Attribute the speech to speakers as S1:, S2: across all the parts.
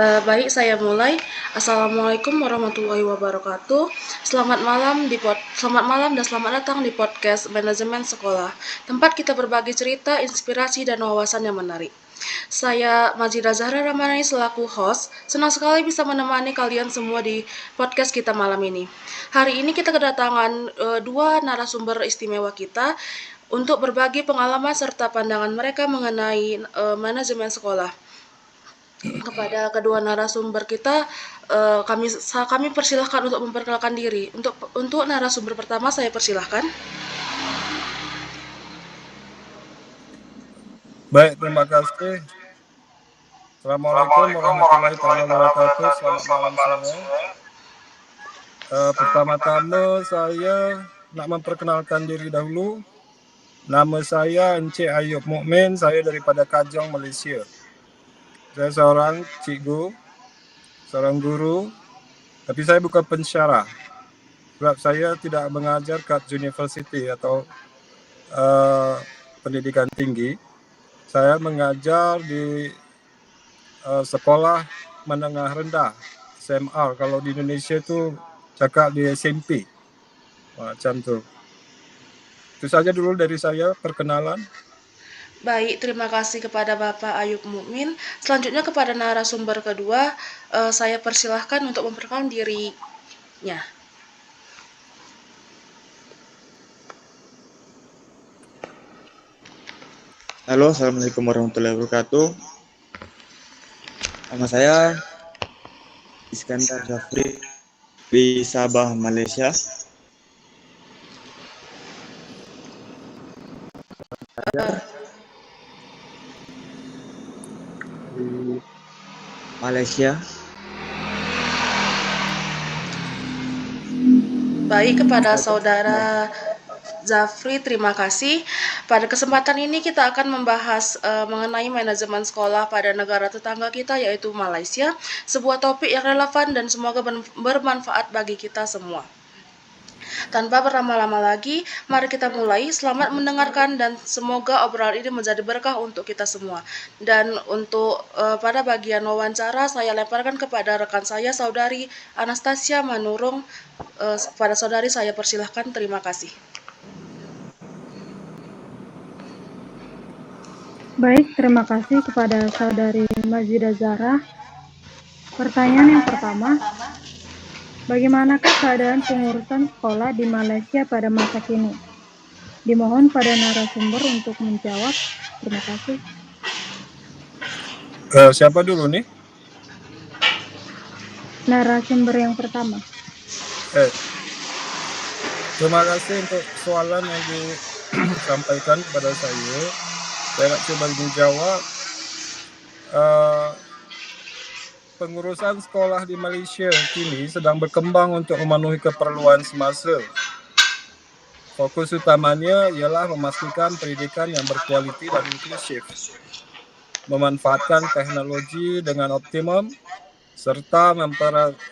S1: Baik, saya mulai. Assalamualaikum warahmatullahi wabarakatuh. Selamat malam dan selamat datang di podcast Manajemen Sekolah. Tempat kita berbagi cerita, inspirasi dan wawasan yang menarik. Saya Majida Zahra Ramadhani selaku host. Senang sekali bisa menemani kalian semua di podcast kita malam ini. Hari ini kita kedatangan dua narasumber istimewa kita untuk berbagi pengalaman serta pandangan mereka mengenai manajemen sekolah. Kepada kedua narasumber kita, kami persilahkan untuk memperkenalkan diri. Untuk narasumber pertama saya persilahkan.
S2: Baik, terima kasih. Assalamualaikum warahmatullahi wabarakatuh. Selamat malam semua. Pertama-tama saya nak memperkenalkan diri dahulu. Nama saya Encik Ayub Mukmin. Saya daripada Kajong, Malaysia. Saya seorang cikgu, seorang guru, tapi saya bukan pensyarah. Sebab saya tidak mengajar kat university atau pendidikan tinggi. Saya mengajar di sekolah menengah rendah, SMR. Kalau di Indonesia tu cakap di SMP. Macam tu. Itu saja dulu dari saya perkenalan.
S1: Baik, terima kasih kepada Bapak Ayub Mukmin. Selanjutnya kepada narasumber kedua, saya persilahkan untuk memperkenalkan dirinya.
S3: Halo, Assalamualaikum warahmatullahi wabarakatuh. Nama saya Iskandar Jafri di Sabah, Malaysia. Di Malaysia.
S1: Baik, kepada saudara Zafri, terima kasih. Pada kesempatan ini kita akan membahas mengenai manajemen sekolah pada negara tetangga kita yaitu Malaysia, sebuah topik yang relevan dan semoga bermanfaat bagi kita semua. Tanpa berlama-lama lagi, mari kita mulai. Selamat mendengarkan dan semoga obrolan ini menjadi berkah untuk kita semua. Dan untuk pada bagian wawancara, saya lemparkan kepada rekan saya, Saudari Anastasia Manurung. Pada saudari saya persilahkan, terima kasih.
S4: Baik, terima kasih kepada Saudari Majida Zahra. Pertanyaan yang pertama, bagaimanakah keadaan pengurusan sekolah di Malaysia pada masa kini? Dimohon pada narasumber untuk menjawab. Terima kasih.
S2: Siapa dulu nih?
S4: Narasumber yang pertama.
S2: Terima kasih untuk soalan yang disampaikan kepada saya. Saya nak cuba menjawab. Pengurusan sekolah di Malaysia kini sedang berkembang untuk memenuhi keperluan semasa. Fokus utamanya ialah memastikan pendidikan yang berkualiti dan inklusif, memanfaatkan teknologi dengan optimum, serta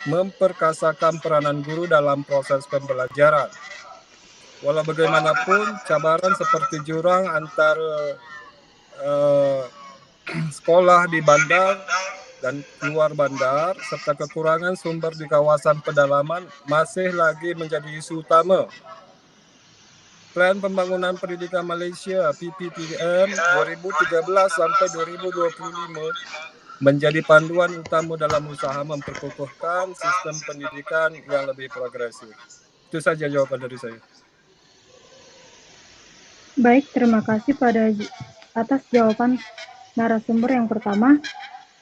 S2: memperkasakan peranan guru dalam proses pembelajaran. Walau bagaimanapun, cabaran seperti jurang antara sekolah di bandar dan luar bandar serta kekurangan sumber di kawasan pedalaman masih lagi menjadi isu utama. Plan Pembangunan Pendidikan Malaysia PPPM 2013 sampai 2025 menjadi panduan utama dalam usaha memperkokohkan sistem pendidikan yang lebih progresif. Itu saja jawaban dari saya.
S4: Baik, terima kasih atas jawaban narasumber yang pertama.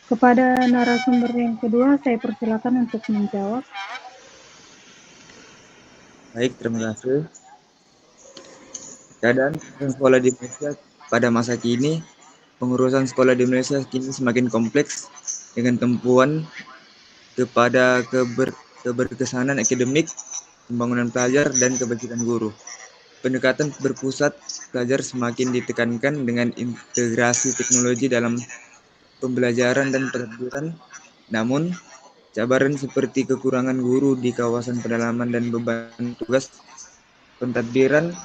S4: Kepada narasumber yang kedua, saya persilakan untuk menjawab.
S3: Baik, terima kasih. Keadaan sekolah di Malaysia pada masa kini, pengurusan sekolah di Malaysia kini semakin kompleks dengan tumpuan kepada keberkesanan akademik, pembangunan pelajar, dan kebajikan guru. Pendekatan berpusat pelajar semakin ditekankan dengan integrasi teknologi dalam pembelajaran dan pentadbiran. Namun, cabaran seperti kekurangan guru di kawasan pedalaman dan beban tugas pentadbiran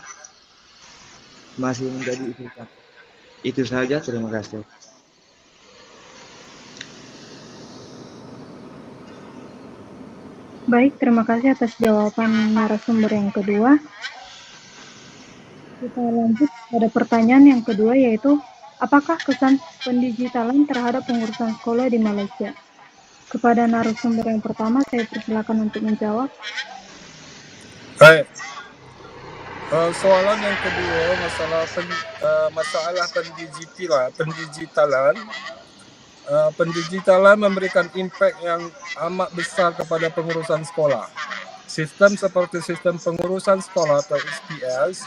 S3: masih menjadi isu. Itu saja, terima kasih.
S4: Baik, terima kasih atas jawaban narasumber yang kedua. Kita lanjut pada pertanyaan yang kedua, yaitu apakah kesan pendigitalan terhadap pengurusan sekolah di Malaysia? Kepada narasumber yang pertama, saya persilakan untuk menjawab.
S2: Baik. Soalan yang kedua, masalah pendigitalan memberikan impak yang amat besar kepada pengurusan sekolah. Sistem seperti sistem pengurusan sekolah atau SPS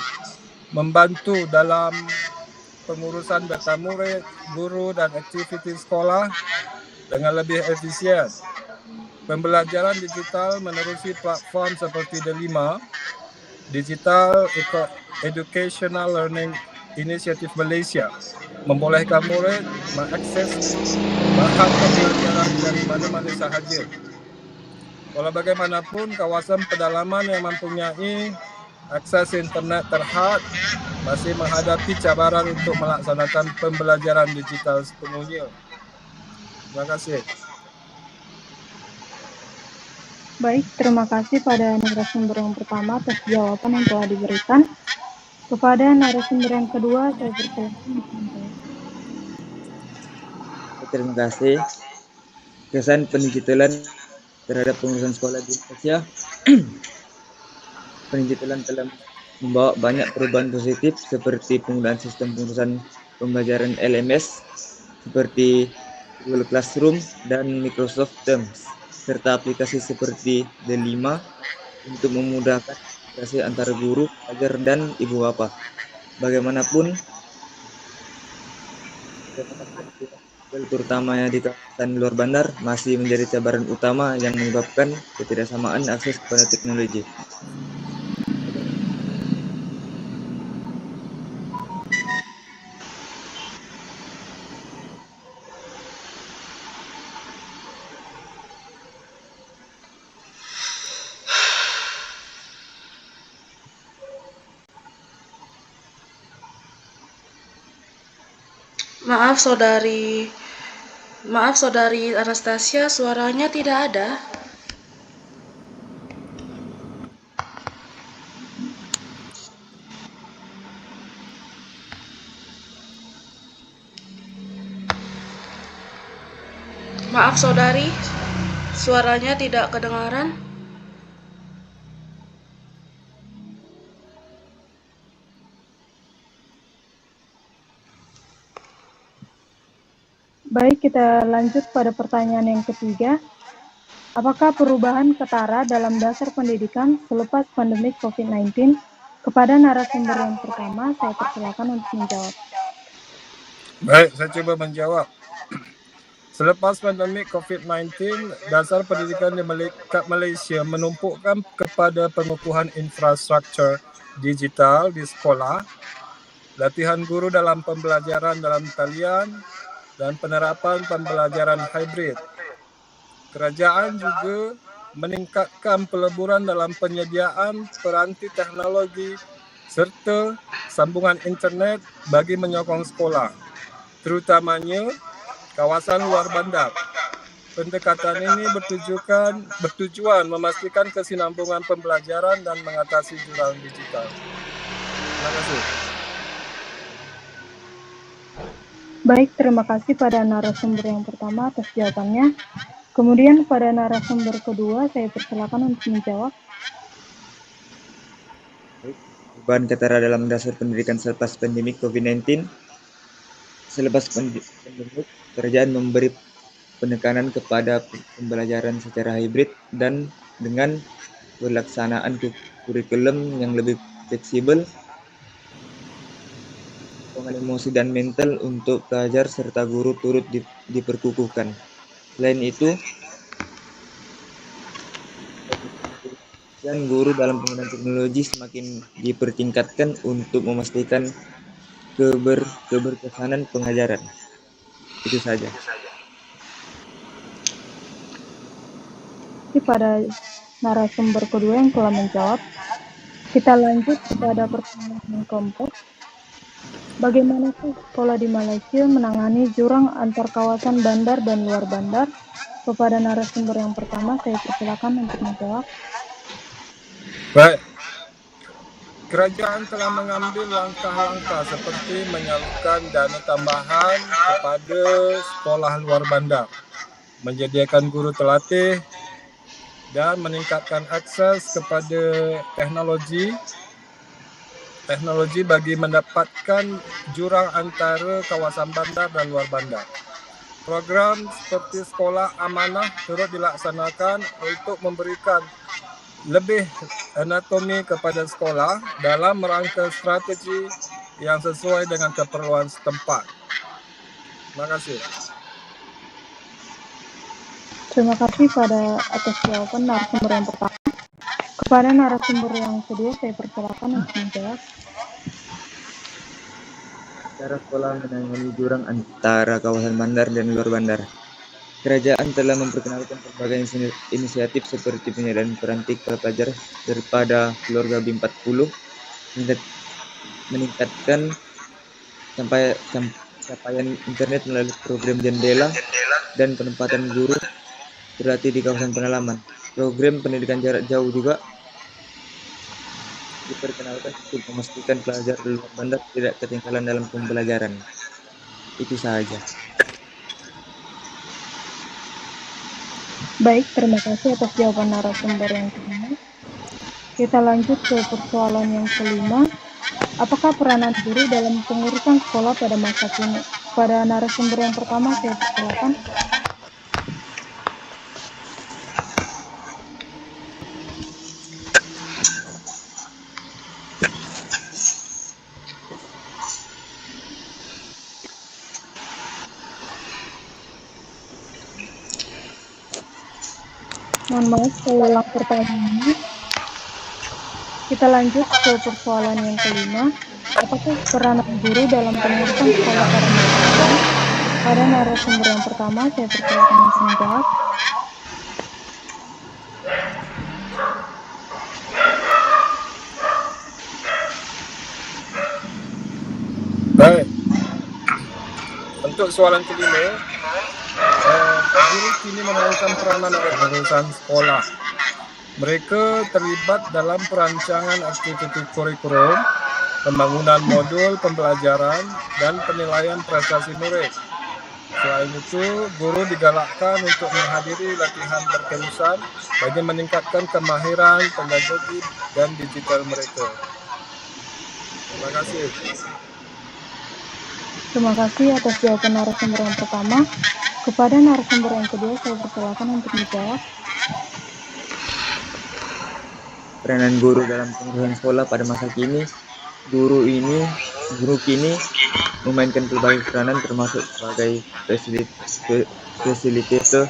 S2: membantu dalam pengurusan data murid, guru dan aktiviti sekolah dengan lebih efisien. Pembelajaran digital menerusi platform seperti D5, Digital Educational Learning Initiative Malaysia, membolehkan murid mengakses bahan pembelajaran dari mana-mana sahaja. Walau bagaimanapun, kawasan pedalaman yang mempunyai akses internet terhad masih menghadapi cabaran untuk melaksanakan pembelajaran digital sepenuhnya. Terima kasih.
S4: Baik, terima kasih pada narasumber yang pertama atas jawaban yang telah diberikan. Kepada narasumber yang kedua, saya persilakan.
S3: Terima kasih. Kesan pendigitalan terhadap pengurusan sekolah di Indonesia. Pendigitalan telah membawa banyak perubahan positif seperti penggunaan sistem pengurusan pembelajaran LMS seperti Google Classroom dan Microsoft Teams, serta aplikasi seperti D5 untuk memudahkan komunikasi antara guru, pelajar, dan ibu bapa. Bagaimanapun, terutamanya di kawasan luar bandar, masih menjadi cabaran utama yang menyebabkan ketidaksamaan akses kepada teknologi.
S1: Maaf saudari Anastasia, suaranya tidak ada. Maaf saudari, suaranya tidak kedengaran.
S4: Baik, kita lanjut pada pertanyaan yang ketiga. Apakah perubahan ketara dalam dasar pendidikan selepas pandemi COVID-19? Kepada narasumber yang pertama, saya persilakan untuk menjawab.
S2: Baik, saya coba menjawab. Selepas pandemik COVID-19, dasar pendidikan di Malaysia menumpukan kepada pengukuhan infrastruktur digital di sekolah, latihan guru dalam pembelajaran dalam talian, dan penerapan pembelajaran hybrid. Kerajaan juga meningkatkan peleburan dalam penyediaan peranti teknologi serta sambungan internet bagi menyokong sekolah, terutamanya kawasan luar bandar. Pendekatan ini bertujuan memastikan kesinambungan pembelajaran dan mengatasi jurang digital. Terima kasih.
S4: Baik, terima kasih pada narasumber yang pertama atas jawabannya. Kemudian pada narasumber kedua, saya persilakan untuk menjawab.
S3: Perubahan ketara dalam dasar pendidikan selepas pandemi COVID-19. Selepas pandemi, kerajaan memberi penekanan kepada pembelajaran secara hibrid dan dengan pelaksanaan kurikulum yang lebih fleksibel, pengelolaan emosi dan mental untuk pelajar serta guru turut diperkukuhkan. Selain itu, dan guru dalam penggunaan teknologi semakin dipertingkatkan untuk memastikan keberkesanan pengajaran. Itu saja.
S4: Pada narasumber kedua yang telah menjawab, kita lanjut kepada pertanyaan yang keempat. Bagaimana sekolah di Malaysia menangani jurang antar kawasan bandar dan luar bandar, Kepada narasumber yang pertama, saya persilakan untuk menjawab.
S2: Baik. Kerajaan telah mengambil langkah-langkah seperti menyalurkan dana tambahan kepada sekolah luar bandar, menyediakan guru terlatih dan meningkatkan akses kepada teknologi bagi mendapatkan jurang antara kawasan bandar dan luar bandar. Program seperti Sekolah Amanah turut dilaksanakan untuk memberikan lebih anatomi kepada sekolah dalam rangka strategi yang sesuai dengan keperluan setempat. Terima kasih.
S4: Terima kasih atas jawaban narasumber yang pertama. Kepada narasumber yang kedua, saya persilakan untuk menjawab.
S3: Cara sekolah menangani jurang antara kawasan bandar dan luar bandar. Kerajaan telah memperkenalkan berbagai inisiatif seperti penyediaan peran TK pelajar daripada keluarga B40, meningkatkan capaian internet melalui program Jendela dan penempatan guru berlatih di kawasan pedalaman. Program pendidikan jarak jauh juga diperkenalkan untuk memastikan pelajar di luar bandar tidak ketinggalan dalam pembelajaran. Itu saja.
S4: Baik, terima kasih atas jawaban narasumber yang kedua. Kita lanjut ke persoalan yang kelima. Apakah peranan guru dalam pengurusan sekolah pada masa kini? Pada narasumber yang pertama, saya persilakan. Mohon maaf, saya ulang pertanyaannya. Kita lanjut ke persoalan yang kelima. Apakah peranan guru dalam pengurusan sekolah pada masa kini? Pada narasumber yang pertama, saya persilakan untuk menjawab.
S2: Baik. Untuk soalan kelima, guru kini memainkan peranan dalam pengurusan sekolah. Mereka terlibat dalam perancangan aktiviti kurikulum, pembangunan modul pembelajaran, dan penilaian prestasi murid. Selain itu, guru digalakkan untuk menghadiri latihan berterusan bagi meningkatkan kemahiran pedagogi dan digital mereka. Terima kasih.
S4: Terima kasih atas jawaban narasumber yang pertama. Kepada narasumber yang kedua, saya persilakan untuk menjawab.
S3: Peranan guru dalam pengurusan sekolah pada masa kini, guru kini memainkan berbagai peranan termasuk sebagai fasilitator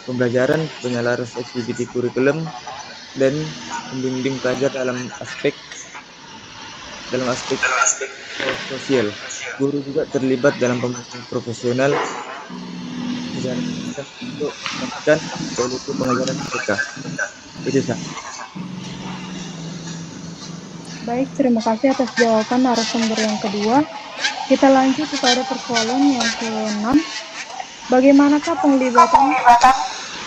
S3: pembelajaran, penyelaras aktiviti kurikulum, dan pembimbing pelajar dalam aspek sosial. Guru juga terlibat dalam pembimbingan profesional untuk memastikan kualitas pengajaran mereka. Itu saja.
S4: Baik, terima kasih atas jawaban narasumber yang kedua. Kita lanjut kepada persoalan yang ke-6. Bagaimanakah penglibatan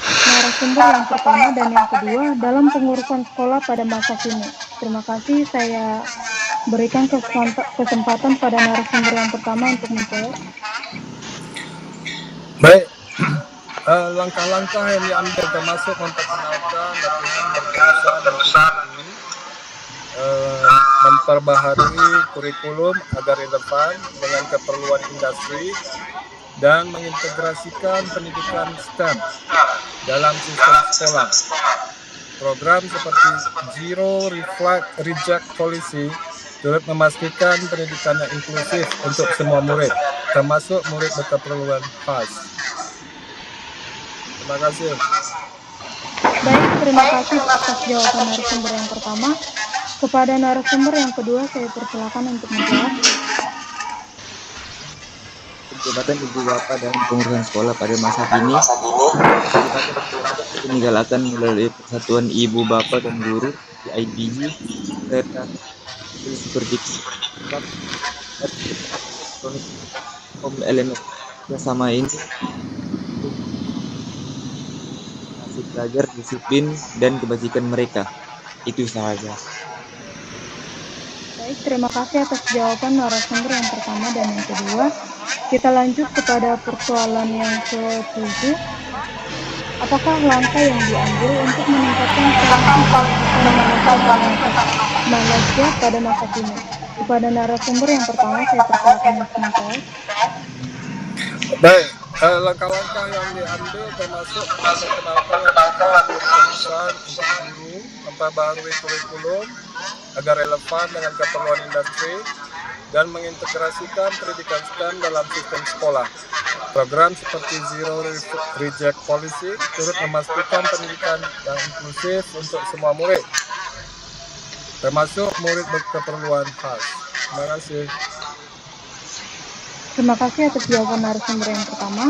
S4: narasumber yang pertama dan yang kedua dalam pengurusan sekolah pada masa kini? Terima kasih, saya berikan kesempatan pada narasumber yang pertama untuk menjawab.
S2: Baik, langkah-langkah yang diambil termasuk memperkenalkan latihan berterusan memperbaharui kurikulum agar relevan dengan keperluan industri dan mengintegrasikan pendidikan STEM dalam sistem sekolah. Program seperti Zero Reject Policy turut memastikan pendidikan yang inklusif untuk semua murid, termasuk murid berkeperluan khas. Terima kasih.
S4: Baik, terima kasih atas jawaban narasumber yang pertama. Kepada narasumber yang kedua, saya persilakan untuk menjawab.
S3: Jabatan Ibu Bapa dalam pengurusan sekolah pada masa kini digalakkan melalui Persatuan Ibu Bapa dan Guru (IPG) serta seperti elemen bersama ini pelajar disiplin dan kebajikan mereka. Itu saja.
S4: Baik, terima kasih atas jawaban narasumber yang pertama dan yang kedua. Kita lanjut kepada persoalan yang ke-7. Apakah langkah yang diambil untuk meningkatkan kualitas pendidikan Malaysia pada masa kini? Kepada narasumber yang pertama, saya persilakan untuk menjawab.
S2: Baik, langkah-langkah yang diambil termasuk memperkenalkan latihan berkesan untuk guru, memperbarui kurikulum agar relevan dengan keperluan industri, dan mengintegrasikan pendidikan STEM dalam sistem sekolah. Program seperti Zero Reject Policy turut memastikan pendidikan yang inklusif untuk semua murid, termasuk murid berkeperluan khas. Terima kasih.
S4: Terima kasih atas jawaban narasumber yang pertama.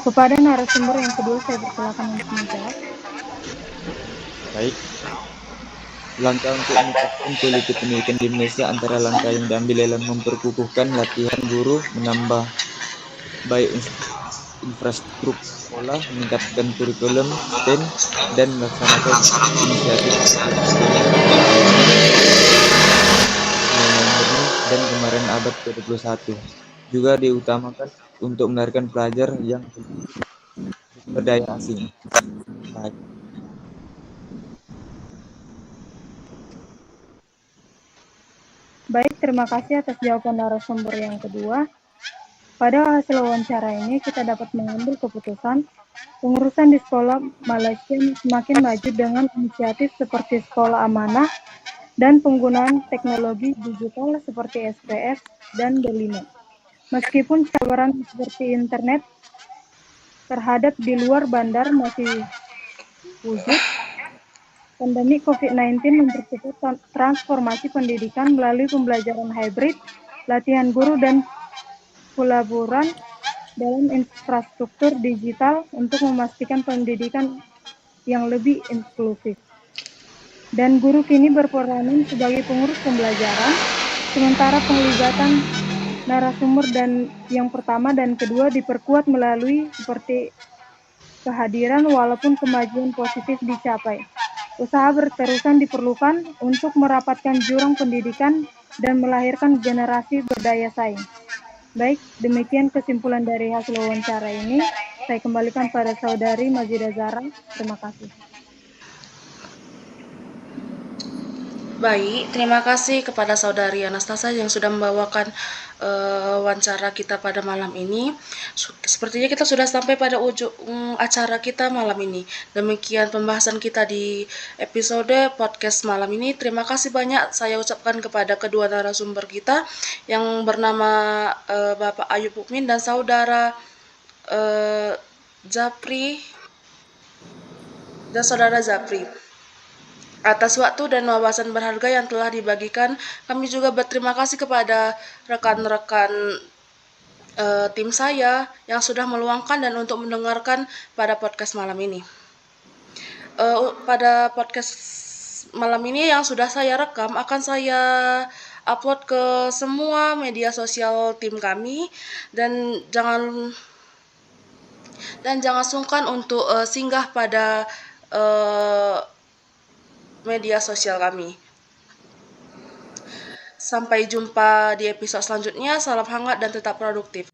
S4: Kepada narasumber yang kedua, saya persilakan untuk menjawab.
S3: Baik. Langkah untuk meningkatkan kualitas pendidikan di Indonesia antara langkah yang diambil dalam memperkukuhkan latihan guru, menambah baik infrastruktur sekolah, meningkatkan kurikulum STEM, dan melaksanakan inisiatif dan kemarin abad ke-21. Juga diutamakan untuk menarikan pelajar yang berdaya asing. Baik.
S4: Baik, terima kasih atas jawaban narasumber yang kedua. Pada hasil wawancara ini, kita dapat mengambil keputusan pengurusan di sekolah Malaysia semakin maju dengan inisiatif seperti sekolah amanah dan penggunaan teknologi digital seperti SPS dan D5. Meskipun cabaran seperti internet terhadap di luar bandar masih wujud, pandemi COVID-19 mempercepat transformasi pendidikan melalui pembelajaran hybrid, latihan guru, dan pelaburan dalam infrastruktur digital untuk memastikan pendidikan yang lebih inklusif. Dan guru kini berperanan sebagai pengurus pembelajaran, sementara penglibatan narasumber dan yang pertama dan kedua diperkuat melalui seperti kehadiran walaupun kemajuan positif dicapai. Usaha berterusan diperlukan untuk merapatkan jurang pendidikan dan melahirkan generasi berdaya saing. Baik, demikian kesimpulan dari hasil wawancara ini. Saya kembalikan pada Saudari Mazidah Zahra. Terima kasih.
S1: Baik, terima kasih kepada Saudari Anastasia yang sudah membawakan wawancara kita pada malam ini. Sepertinya kita sudah sampai pada ujung acara kita malam ini. Demikian pembahasan kita di episode podcast malam ini. Terima kasih banyak saya ucapkan kepada kedua narasumber kita yang bernama Bapak Ayub Mukmin dan Saudara Zapri dan Saudara Zapri atas waktu dan wawasan berharga yang telah dibagikan. Kami juga berterima kasih kepada rekan-rekan tim saya yang sudah meluangkan dan untuk mendengarkan pada podcast malam ini. Pada podcast malam ini yang sudah saya rekam akan saya upload ke semua media sosial tim kami, dan jangan sungkan untuk singgah pada media sosial kami. Sampai jumpa di episode selanjutnya. Salam hangat dan tetap produktif.